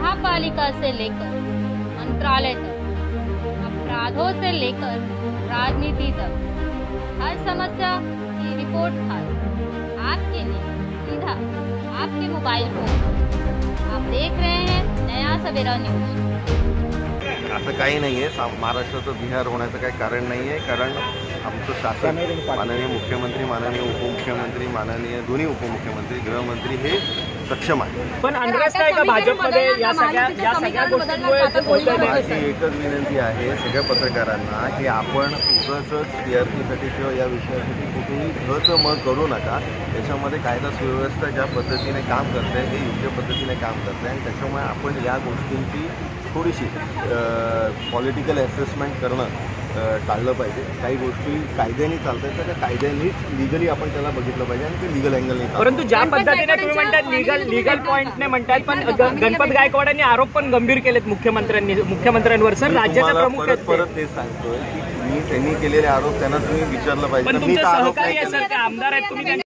महापालिका से लेकर मंत्रालय तक, अपराधों से लेकर राजनीति तक, हर समस्या की रिपोर्ट खास आपके लिए सीधा आपके मोबाइल फोन। आप देख रहे हैं नया सवेरा न्यूज। असं काही नाही आहे, महाराष्ट्राचं बिहार होण्याचं काही कारण नाही आहे। कारण आमचं शासन माननीय मुख्यमंत्री, माननीय उपमुख्यमंत्री, माननीय दोन्ही उपमुख्यमंत्री, गृहमंत्री हे सक्षम आहे। पण अनरेस्ट आहे का भाजपमध्ये या सगळ्या गोष्टींमुळे? माझी एकच विनंती आहे सगळ्या पत्रकारांना की आपण उगाचच टीआरपीसाठी किंवा या विषयासाठी कुठेही खर्च मग करू नका। त्याच्यामध्ये कायदा सुव्यवस्था ज्या पद्धतीने काम करते हे योग्य पद्धतीने काम करते आणि त्याच्यामुळे आपण या गोष्टींची थोडीशी पॉलिटिकल असेसमेंट करणं टाळलं पाहिजे। काही गोष्टी कायद्याने चालतात तर त्या कायद्यानेच लिगली आपण त्याला बघितलं पाहिजे आणि ते लिगल अँगलने। परंतु ज्या पद्धतीने तुम्ही म्हणतात लीगल पॉईंटने म्हणतात, पण गणपत गायकवाडांनी आरोप पण गंभीर केलेत मुख्यमंत्र्यांवर। सर, राज्याचा प्रमुख परत ते सांगतोय की त्यांनी केलेले आरोप त्यांना तुम्ही विचारलं पाहिजे। पण तुमचे सहकारी आहे सर, आमदार आहेत तुम्ही।